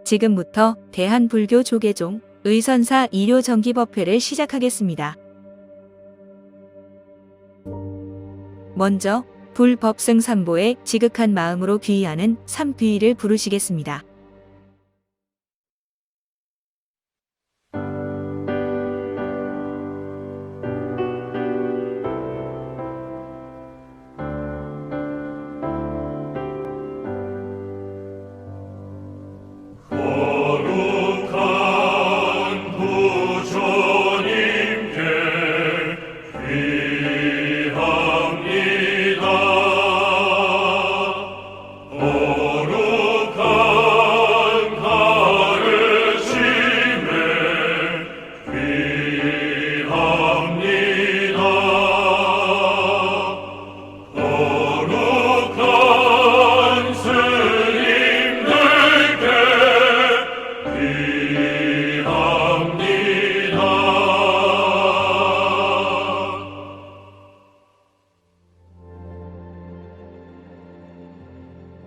지금부터 대한불교조계종 의선사 일요정기법회를 시작하겠습니다. 먼저 불법승삼보에 지극한 마음으로 귀의하는 삼귀의를 부르시겠습니다.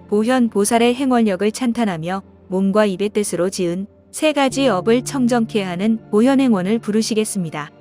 보현 보살의 행원력을 찬탄하며 몸과 입의 뜻으로 지은 세 가지 업을 청정케 하는 보현행원을 부르시겠습니다.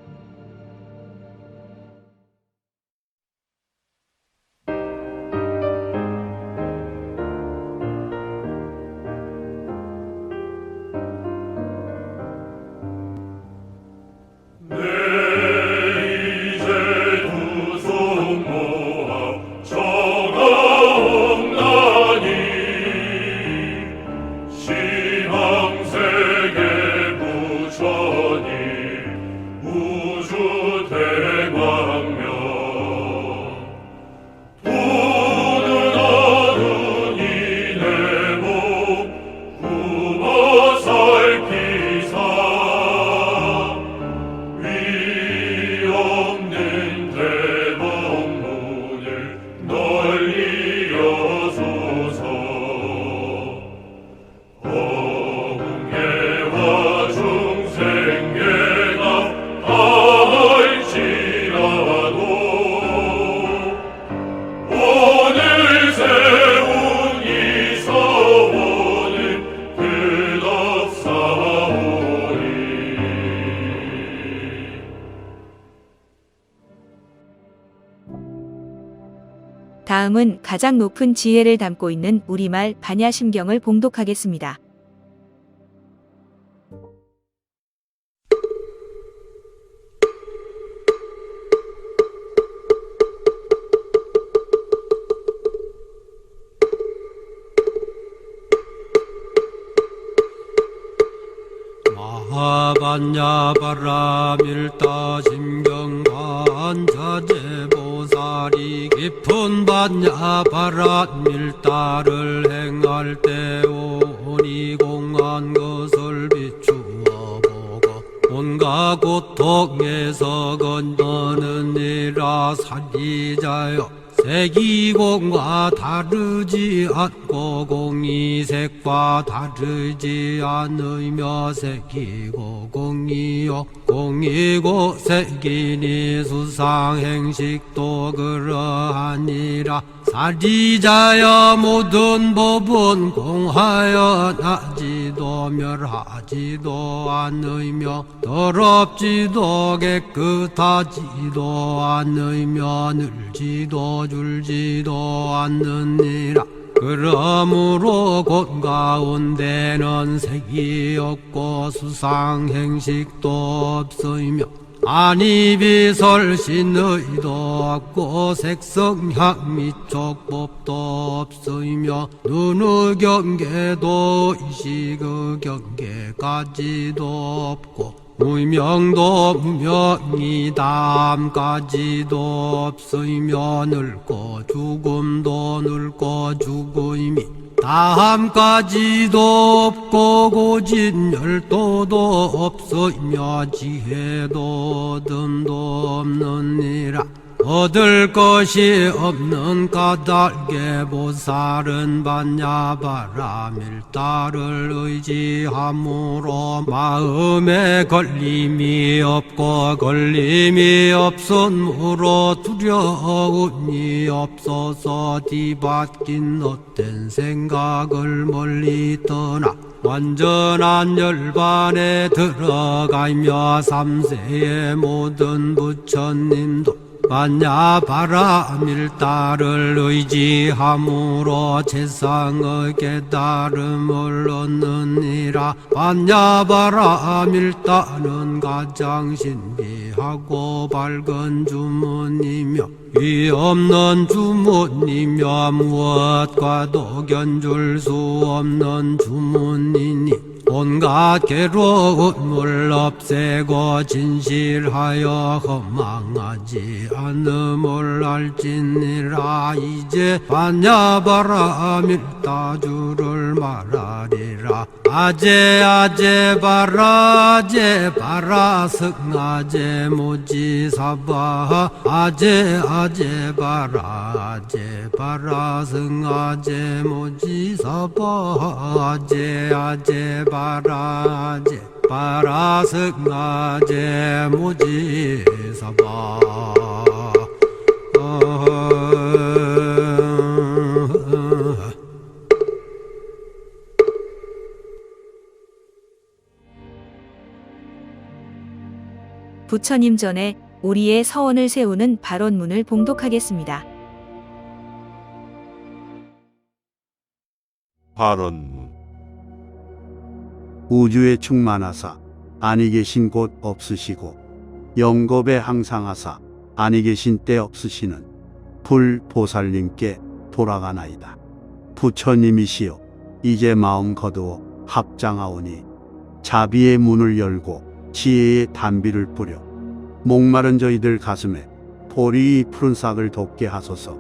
다음은 가장 높은 지혜를 담고 있는 우리말 반야심경을 봉독하겠습니다. 마하반야바라밀다심경관자재보살이 깊은 반야바라밀다를 행할 때 오니 공한 것을 비추어 보고 온갖 고통에서 건너느니라. 사리자여, 색이공과 다르지 않고 공이색과 다르지 않으며 색이고 공이요 공이고 색이니 수상행식도 그러하니라. 사리자여, 모든 법은 공하여 나지도 멸하지도 않으며 더럽지도 깨끗하지도 않으며 늘지도 줄지도 않느니라. 그러므로 곧 가운데는 색이 없고 수상행식도 없으며 안이비설신의도 없고 색성향 미촉법도 없으며 눈의 경계도 의식의 경계까지도 없고 무명도 무명이 다함까지도 없으며 늙고 죽음도 늙고 죽음이 다함까지도 없고 고진열도도 없으며 지혜도 듬도 없느니라. 얻을 것이 없는 까닭에 보살은 반야바라 밀다를 의지함으로 마음에 걸림이 없고 걸림이 없으므로 두려움이 없어서 뒤바뀐 헛된 생각을 멀리 떠나 완전한 열반에 들어가며 삼세의 모든 부처님도 반야바라 밀다를 의지함으로 세상의 깨달음을 얻느니라. 반야바라 밀다는 가장 신비하고 밝은 주문이며 위 없는 주문이며 무엇과도 견줄 수 없는 주문이니 온갖 괴로움을 없애고 진실하여 허망하지 않음을 알지니라. 이제 반야바라 밀다주를 말하리라. 아제 아제 바라 아제 바라 승아제 모지사바 아제 아제 바라 아제 바라 승아제 모지사바 아제 아제 바라 아제 바라 승아제 모지사바 부처님 전에 우리의 서원을 세우는 발언문을 봉독하겠습니다. 발언문. 우주에 충만하사 아니 계신 곳 없으시고 영겁에 항상하사 아니 계신 때 없으시는 불보살님께 돌아가나이다. 부처님이시여 이제 마음 거두어 합장하오니 자비의 문을 열고 지혜의 단비를 뿌려 목마른 저희들 가슴에 보리 푸른 싹을 돋게 하소서.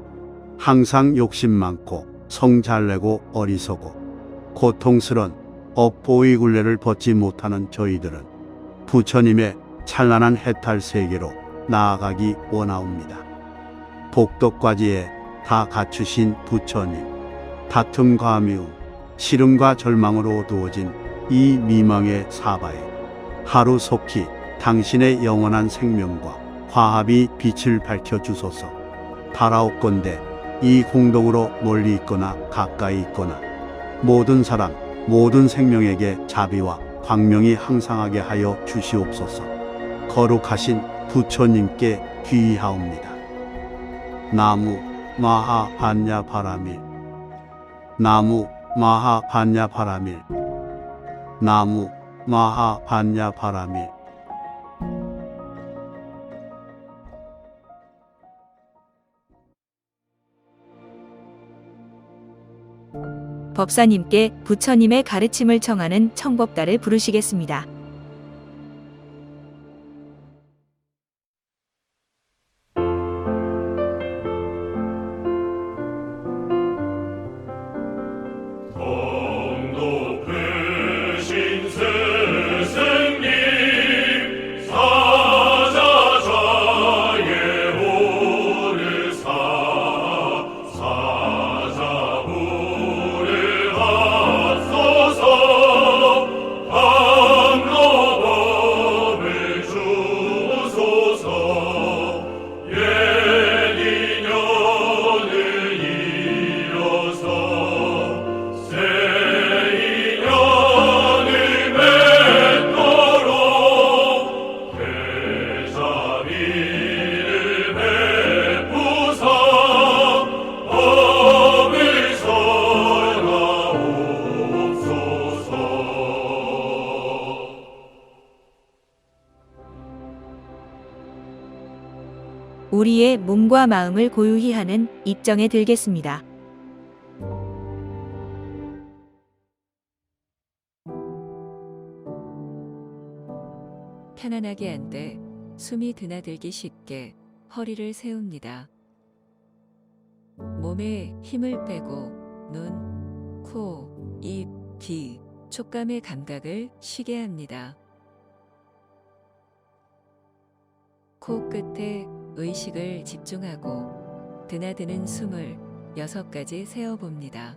항상 욕심 많고 성 잘내고 어리석고 고통스런 업보의 굴레를 벗지 못하는 저희들은 부처님의 찬란한 해탈 세계로 나아가기 원하옵니다. 복덕과지에 다 갖추신 부처님, 다툼과 미움, 시름과 절망으로 어두워진 이 미망의 사바에 하루속히 당신의 영원한 생명과 화합이 빛을 밝혀주소서. 바라옵건대 이 공덕으로 멀리 있거나 가까이 있거나 모든 사람 모든 생명에게 자비와 광명이 항상하게 하여 주시옵소서. 거룩하신 부처님께 귀의하옵니다. 나무 마하 반야 바라밀 나무 마하 반야 바라밀 나무 마하 반야 바라밀. 법사님께 부처님의 가르침을 청하는 청법다를 부르시겠습니다. 우리의 몸과 마음을 고유히 하는 입정에 들겠습니다. 편안하게 앉되 숨이 드나들기 쉽게 허리를 세웁니다. 몸에 힘을 빼고 눈, 코, 입, 귀, 촉감의 감각을 쉬게 합니다. 코 끝에 의식을 집중하고 드나드는 숨을 6가지 세어봅니다.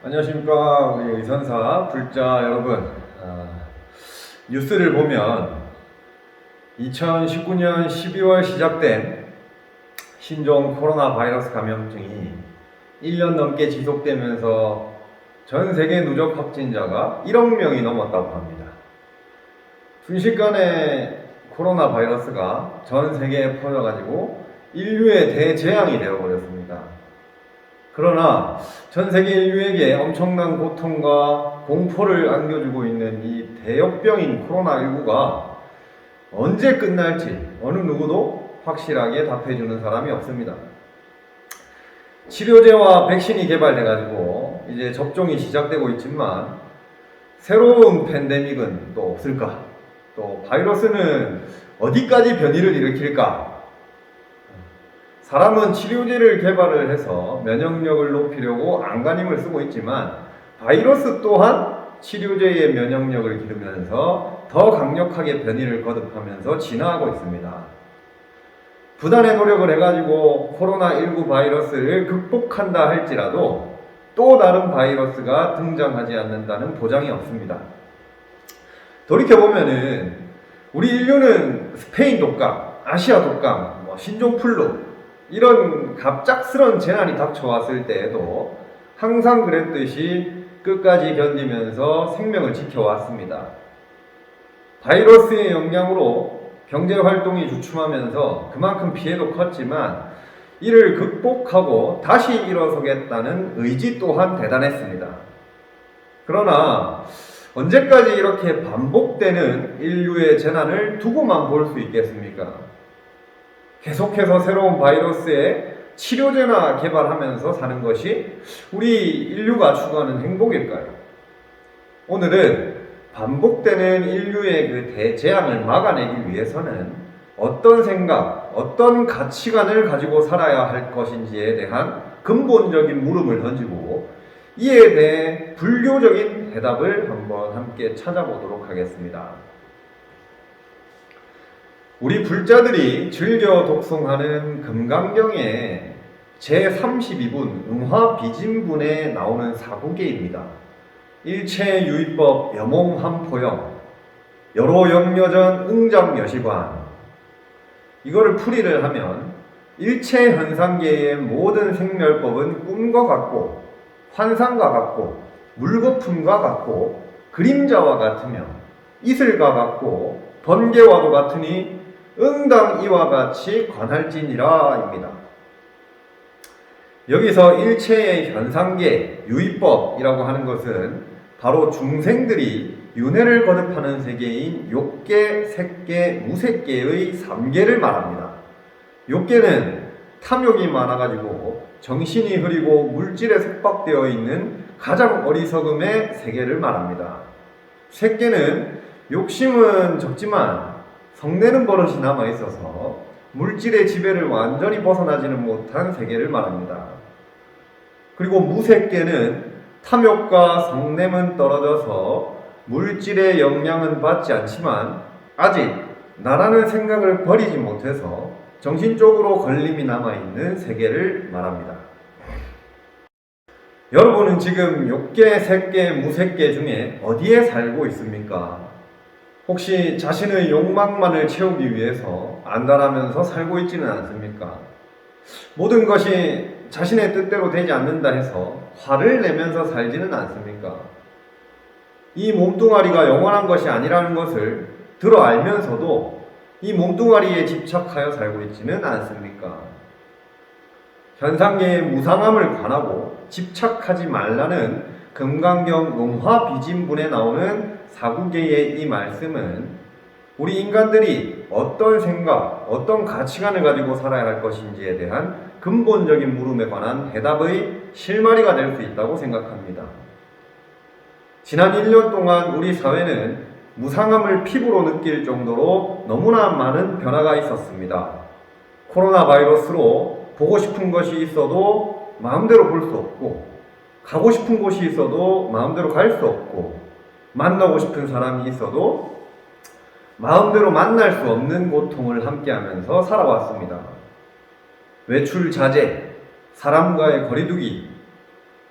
안녕하십니까 우리 의선사 불자 여러분. 뉴스를 보면 2019년 12월 시작된 신종 코로나 바이러스 감염증이 1년 넘게 지속되면서 전 세계 누적 확진자가 1억 명이 넘었다고 합니다. 순식간에 코로나 바이러스가 전 세계에 퍼져가지고 인류의 대재앙이 되어버렸습니다. 그러나 전 세계 인류에게 엄청난 고통과 공포를 안겨주고 있는 이 대역병인 코로나19가 언제 끝날지 어느 누구도 확실하게 답해주는 사람이 없습니다. 치료제와 백신이 개발돼가지고 이제 접종이 시작되고 있지만 새로운 팬데믹은 또 없을까? 또 바이러스는 어디까지 변이를 일으킬까? 사람은 치료제를 개발을 해서 면역력을 높이려고 안간힘을 쓰고 있지만 바이러스 또한 치료제의 면역력을 기르면서 더 강력하게 변이를 거듭하면서 진화하고 있습니다. 부단의 노력을 해가지고 코로나19 바이러스를 극복한다 할지라도 또 다른 바이러스가 등장하지 않는다는 보장이 없습니다. 돌이켜보면은 우리 인류는 스페인 독감, 아시아 독감, 신종플루 이런 갑작스런 재난이 닥쳐왔을 때에도 항상 그랬듯이 끝까지 견디면서 생명을 지켜왔습니다. 바이러스의 영향으로 경제활동이 주춤하면서 그만큼 피해도 컸지만 이를 극복하고 다시 일어서겠다는 의지 또한 대단했습니다. 그러나 언제까지 이렇게 반복되는 인류의 재난을 두고만 볼 수 있겠습니까? 계속해서 새로운 바이러스에 치료제나 개발하면서 사는 것이 우리 인류가 추구하는 행복일까요? 오늘은 반복되는 인류의 그 대재앙을 막아내기 위해서는 어떤 생각, 어떤 가치관을 가지고 살아야 할 것인지에 대한 근본적인 물음을 던지고 이에 대해 불교적인 대답을 한번 함께 찾아보도록 하겠습니다. 우리 불자들이 즐겨 독송하는 금강경의 제32분 응화비진분에 나오는 사구계입니다. 일체유의법 여몽함포영 여로영여전 응장여시관. 이거를 풀이를 하면 일체현상계의 모든 생멸법은 꿈과 같고 환상과 같고 물거품과 같고 그림자와 같으며 이슬과 같고 번개와도 같으니 응당 이와 같이 관할지니라 입니다. 여기서 일체의 현상계, 유의법이라고 하는 것은 바로 중생들이 윤회를 거듭하는 세계인 욕계, 색계, 무색계의 3계를 말합니다. 욕계는 탐욕이 많아가지고 정신이 흐리고 물질에 속박되어 있는 가장 어리석음의 세계를 말합니다. 색계는 욕심은 적지만 성내는 버릇이 남아있어서 물질의 지배를 완전히 벗어나지는 못한 세계를 말합니다. 그리고 무색계는 탐욕과 성냄은 떨어져서 물질의 영향은 받지 않지만 아직 나라는 생각을 버리지 못해서 정신적으로 걸림이 남아있는 세계를 말합니다. 여러분은 지금 욕계, 색계, 무색계 중에 어디에 살고 있습니까? 혹시 자신의 욕망만을 채우기 위해서 안달하면서 살고 있지는 않습니까? 모든 것이 자신의 뜻대로 되지 않는다 해서 화를 내면서 살지는 않습니까? 이 몸뚱아리가 영원한 것이 아니라는 것을 들어 알면서도 이 몸뚱아리에 집착하여 살고 있지는 않습니까? 현상계의 무상함을 관하고 집착하지 말라는 금강경 음화비진분에 나오는 사구계의 이 말씀은 우리 인간들이 어떤 생각, 어떤 가치관을 가지고 살아야 할 것인지에 대한 근본적인 물음에 관한 해답의 실마리가 될 수 있다고 생각합니다. 지난 1년 동안 우리 사회는 무상함을 피부로 느낄 정도로 너무나 많은 변화가 있었습니다. 코로나 바이러스로 보고 싶은 것이 있어도 마음대로 볼 수 없고, 가고 싶은 곳이 있어도 마음대로 갈 수 없고, 만나고 싶은 사람이 있어도 마음대로 만날 수 없는 고통을 함께하면서 살아왔습니다. 외출 자제, 사람과의 거리두기,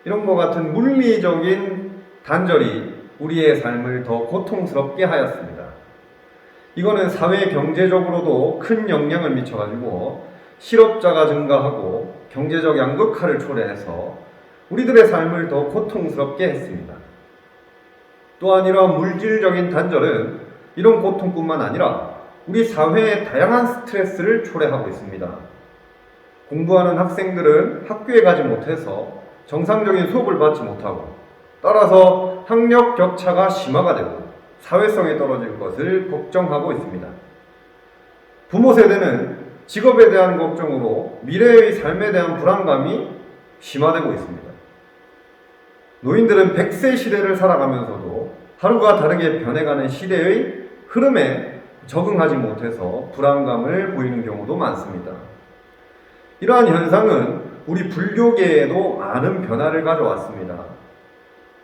이런 것 같은 물리적인 단절이 우리의 삶을 더 고통스럽게 하였습니다. 이거는 사회 경제적으로도 큰 영향을 미쳐가지고 실업자가 증가하고 경제적 양극화를 초래해서 우리들의 삶을 더 고통스럽게 했습니다. 또한 이러한 물질적인 단절은 이런 고통뿐만 아니라 우리 사회의 다양한 스트레스를 초래하고 있습니다. 공부하는 학생들은 학교에 가지 못해서 정상적인 수업을 받지 못하고, 따라서 학력 격차가 심화가 되고 사회성에 떨어질 것을 걱정하고 있습니다. 부모 세대는 직업에 대한 걱정으로 미래의 삶에 대한 불안감이 심화되고 있습니다. 노인들은 100세 시대를 살아가면서도 하루가 다르게 변해가는 시대의 흐름에 적응하지 못해서 불안감을 보이는 경우도 많습니다. 이러한 현상은 우리 불교계에도 많은 변화를 가져왔습니다.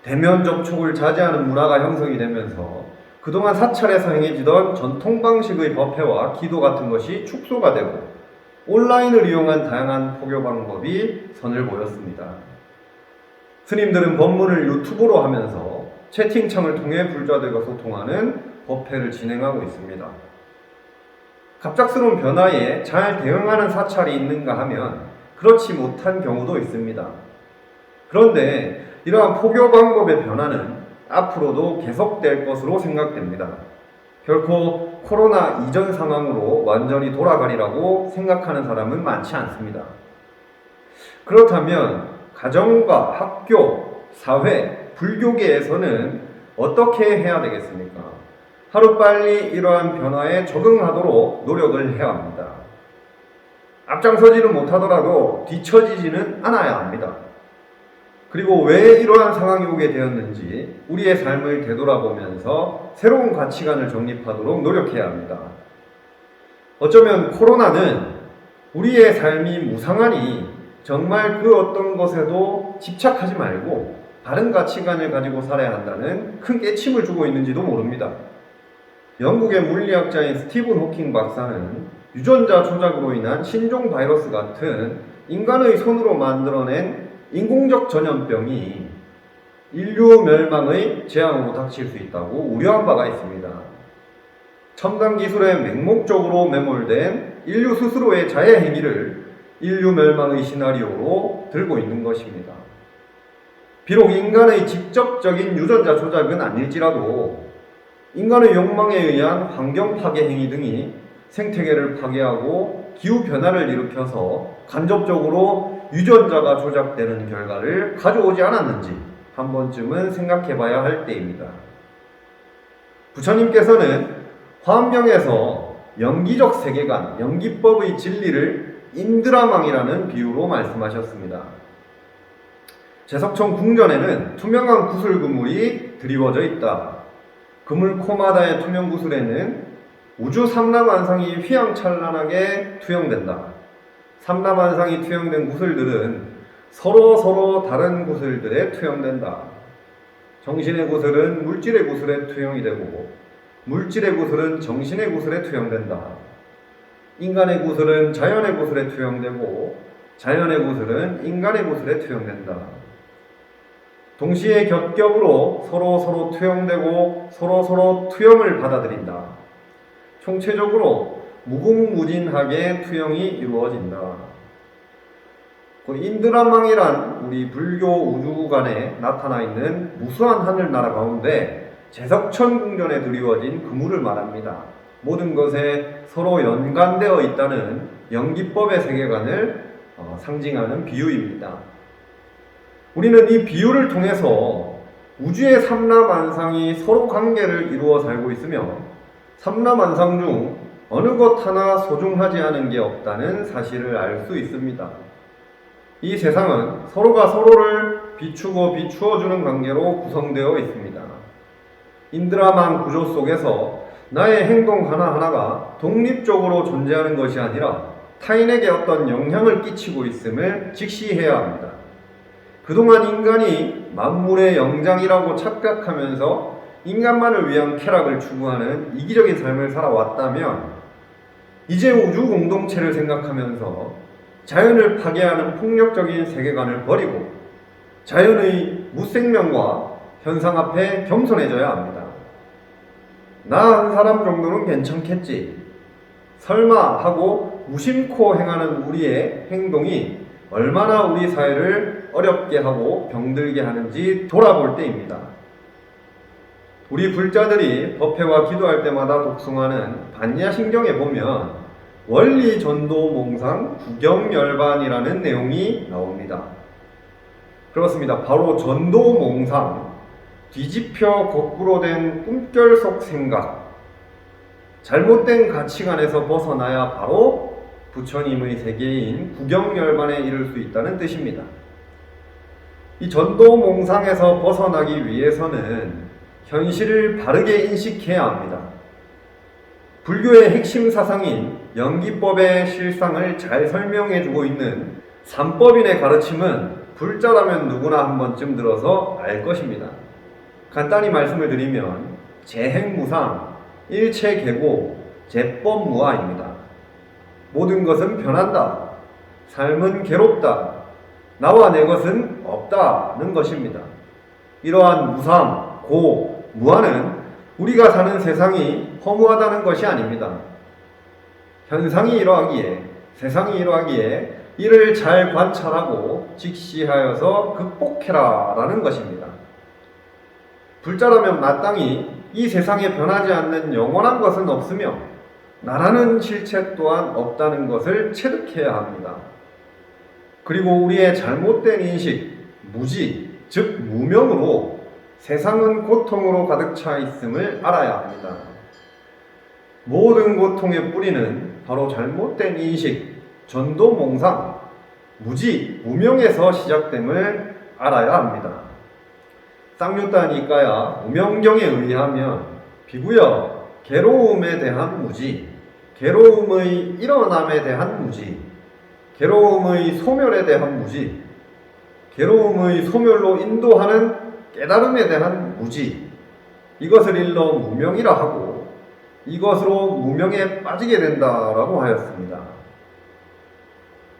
대면 접촉을 자제하는 문화가 형성이 되면서 그동안 사찰에서 행해지던 전통 방식의 법회와 기도 같은 것이 축소가 되고 온라인을 이용한 다양한 포교 방법이 선을 보였습니다. 스님들은 법문을 유튜브로 하면서 채팅창을 통해 불자들과 소통하는 법회를 진행하고 있습니다. 갑작스러운 변화에 잘 대응하는 사찰이 있는가 하면 그렇지 못한 경우도 있습니다. 그런데 이러한 포교 방법의 변화는 앞으로도 계속될 것으로 생각됩니다. 결코 코로나 이전 상황으로 완전히 돌아가리라고 생각하는 사람은 많지 않습니다. 그렇다면 가정과 학교, 사회, 불교계에서는 어떻게 해야 되겠습니까? 하루빨리 이러한 변화에 적응하도록 노력을 해야 합니다. 앞장서지는 못하더라도 뒤처지지는 않아야 합니다. 그리고 왜 이러한 상황이 오게 되었는지 우리의 삶을 되돌아보면서 새로운 가치관을 정립하도록 노력해야 합니다. 어쩌면 코로나는 우리의 삶이 무상하니 정말 그 어떤 것에도 집착하지 말고 바른 가치관을 가지고 살아야 한다는 큰 깨침을 주고 있는지도 모릅니다. 영국의 물리학자인 스티븐 호킹 박사는 유전자 조작으로 인한 신종 바이러스 같은 인간의 손으로 만들어낸 인공적 전염병이 인류 멸망의 재앙으로 닥칠 수 있다고 우려한 바가 있습니다. 첨단 기술에 맹목적으로 매몰된 인류 스스로의 자해 행위를 인류 멸망의 시나리오로 들고 있는 것입니다. 비록 인간의 직접적인 유전자 조작은 아닐지라도 인간의 욕망에 의한 환경 파괴 행위 등이 생태계를 파괴하고 기후변화를 일으켜서 간접적으로 유전자가 조작되는 결과를 가져오지 않았는지 한 번쯤은 생각해 봐야 할 때입니다. 부처님께서는 화엄경에서 연기적 세계관, 연기법의 진리를 인드라망이라는 비유로 말씀하셨습니다. 제석천 궁전에는 투명한 구슬 그물이 드리워져 있다. 그물 코마다의 투명 구슬에는 우주 삼라만상이 휘황찬란하게 투영된다. 삼라만상이 투영된 구슬들은 서로 다른 구슬들에 투영된다. 정신의 구슬은 물질의 구슬에 투영이 되고 물질의 구슬은 정신의 구슬에 투영된다. 인간의 구슬은 자연의 구슬에 투영되고 자연의 구슬은 인간의 구슬에 투영된다. 동시에 겹겹으로 서로 투영되고 서로 투영을 받아들인다. 총체적으로 무궁무진하게 투영이 이루어진다. 그 인드라망이란 우리 불교 우주관에 나타나 있는 무수한 하늘나라 가운데 제석천 궁전에 드리워진 그물을 말합니다. 모든 것에 서로 연관되어 있다는 연기법의 세계관을 상징하는 비유입니다. 우리는 이 비유를 통해서 우주의 삼라만상이 서로 관계를 이루어 살고 있으며 삼라만상 중 어느 것 하나 소중하지 않은 게 없다는 사실을 알 수 있습니다. 이 세상은 서로가 서로를 비추고 비추어주는 관계로 구성되어 있습니다. 인드라만 구조 속에서 나의 행동 하나하나가 독립적으로 존재하는 것이 아니라 타인에게 어떤 영향을 끼치고 있음을 직시해야 합니다. 그동안 인간이 만물의 영장이라고 착각하면서 인간만을 위한 쾌락을 추구하는 이기적인 삶을 살아왔다면 이제 우주 공동체를 생각하면서 자연을 파괴하는 폭력적인 세계관을 버리고 자연의 무생명과 현상 앞에 겸손해져야 합니다. 나 한 사람 정도는 괜찮겠지. 설마 하고 무심코 행하는 우리의 행동이 얼마나 우리 사회를 어렵게 하고 병들게 하는지 돌아볼 때입니다. 우리 불자들이 법회와 기도할 때마다 독송하는 반야신경에 보면 원리전도몽상 구경열반이라는 내용이 나옵니다. 그렇습니다. 바로 전도몽상, 뒤집혀 거꾸로 된 꿈결 속 생각, 잘못된 가치관에서 벗어나야 바로 부처님의 세계인 구경열반에 이를 수 있다는 뜻입니다. 이 전도몽상에서 벗어나기 위해서는 현실을 바르게 인식해야 합니다. 불교의 핵심 사상인 연기법의 실상을 잘 설명해주고 있는 삼법인의 가르침은 불자라면 누구나 한 번쯤 들어서 알 것입니다. 간단히 말씀을 드리면 재행무상, 일체계고, 제법무아입니다. 모든 것은 변한다. 삶은 괴롭다. 나와 내 것은 없다는 것입니다. 이러한 무상, 고, 무아는 우리가 사는 세상이 허무하다는 것이 아닙니다. 현상이 이러하기에, 세상이 이러하기에 이를 잘 관찰하고 직시하여서 극복해라 라는 것입니다. 불자라면 마땅히 이 세상에 변하지 않는 영원한 것은 없으며 나라는 실체 또한 없다는 것을 체득해야 합니다. 그리고 우리의 잘못된 인식, 무지, 즉 무명으로 세상은 고통으로 가득 차 있음을 알아야 합니다. 모든 고통의 뿌리는 바로 잘못된 인식, 전도몽상, 무지, 무명에서 시작됨을 알아야 합니다. 쌍유타 니까야 무명경에 의하면 비구여 괴로움에 대한 무지, 괴로움의 일어남에 대한 무지, 괴로움의 소멸에 대한 무지, 괴로움의 소멸로 인도하는 깨달음에 대한 무지, 이것을 일러 무명이라 하고 이것으로 무명에 빠지게 된다라고 하였습니다.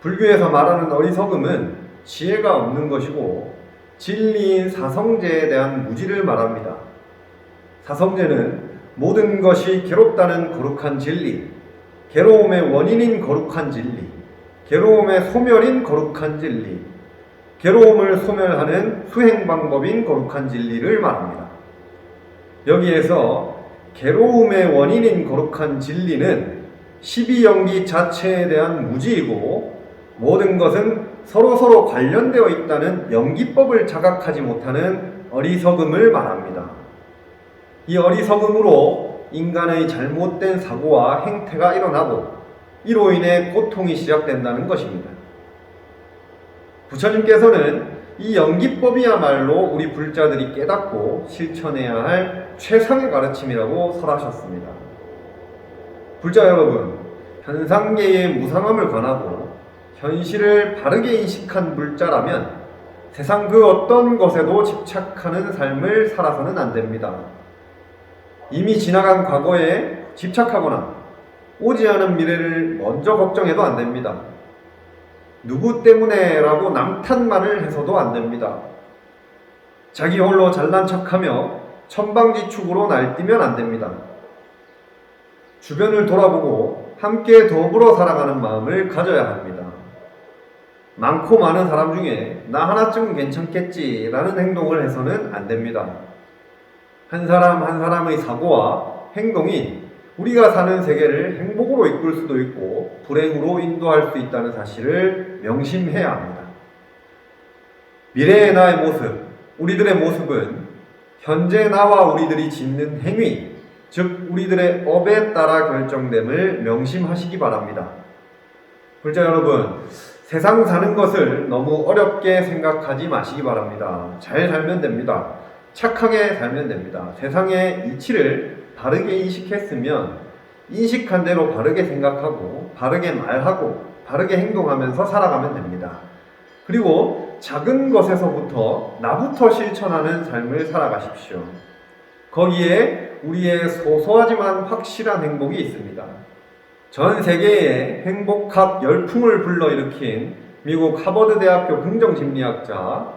불교에서 말하는 어리석음은 지혜가 없는 것이고 진리인 사성제에 대한 무지를 말합니다. 사성제는 모든 것이 괴롭다는 거룩한 진리, 괴로움의 원인인 거룩한 진리, 괴로움의 소멸인 거룩한 진리, 괴로움을 소멸하는 수행 방법인 거룩한 진리를 말합니다. 여기에서 괴로움의 원인인 거룩한 진리는 12연기 자체에 대한 무지이고 모든 것은 서로서로 관련되어 있다는 연기법을 자각하지 못하는 어리석음을 말합니다. 이 어리석음으로 인간의 잘못된 사고와 행태가 일어나고 이로 인해 고통이 시작된다는 것입니다. 부처님께서는 이 연기법이야말로 우리 불자들이 깨닫고 실천해야 할 최상의 가르침이라고 설하셨습니다. 불자 여러분, 현상계의 무상함을 관하고 현실을 바르게 인식한 불자라면 세상 그 어떤 것에도 집착하는 삶을 살아서는 안 됩니다. 이미 지나간 과거에 집착하거나 오지 않은 미래를 먼저 걱정해도 안 됩니다. 누구 때문에 라고 남탓만을 해서도 안 됩니다. 자기 홀로 잘난 척하며 천방지축으로 날뛰면 안 됩니다. 주변을 돌아보고 함께 더불어 살아가는 마음을 가져야 합니다. 많고 많은 사람 중에 나 하나쯤은 괜찮겠지라는 행동을 해서는 안 됩니다. 한 사람 한 사람의 사고와 행동이 우리가 사는 세계를 행복으로 이끌 수도 있고 불행으로 인도할 수 있다는 사실을 명심해야 합니다. 미래의 나의 모습, 우리들의 모습은 현재 나와 우리들이 짓는 행위, 즉 우리들의 업에 따라 결정됨을 명심하시기 바랍니다. 불자 여러분, 세상 사는 것을 너무 어렵게 생각하지 마시기 바랍니다. 잘 살면 됩니다. 착하게 살면 됩니다. 세상의 이치를 바르게 인식했으면 인식한 대로 바르게 생각하고 바르게 말하고 바르게 행동하면서 살아가면 됩니다. 그리고 작은 것에서부터 나부터 실천하는 삶을 살아가십시오. 거기에 우리의 소소하지만 확실한 행복이 있습니다. 전 세계에 행복학 열풍을 불러일으킨 미국 하버드 대학교 긍정심리학자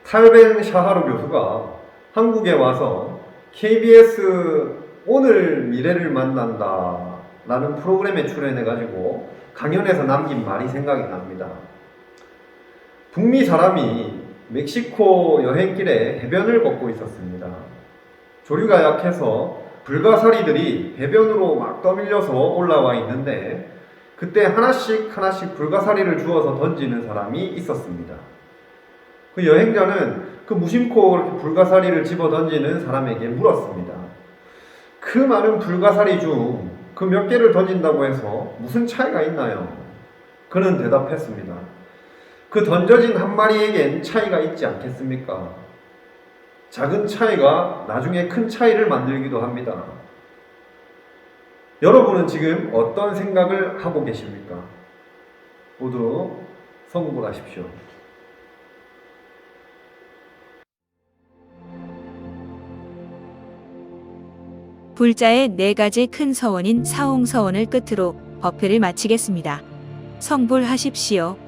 탈벤 샤하루 교수가 한국에 와서 KBS 오늘 미래를 만난다 라는 프로그램에 출연해가지고 강연에서 남긴 말이 생각이 납니다. 북미 사람이 멕시코 여행길에 해변을 걷고 있었습니다. 조류가 약해서 불가사리들이 해변으로 막 떠밀려서 올라와 있는데 그때 하나씩 불가사리를 주워서 던지는 사람이 있었습니다. 그 여행자는 그 무심코 그렇게 불가사리를 집어 던지는 사람에게 물었습니다. 그 많은 불가사리 중 그 몇 개를 던진다고 해서 무슨 차이가 있나요? 그는 대답했습니다. 그 던져진 한 마리에겐 차이가 있지 않겠습니까? 작은 차이가 나중에 큰 차이를 만들기도 합니다. 여러분은 지금 어떤 생각을 하고 계십니까? 모두 성불하십시오. 불자의 4가지 큰 서원인 사홍서원을 끝으로 법회를 마치겠습니다. 성불하십시오.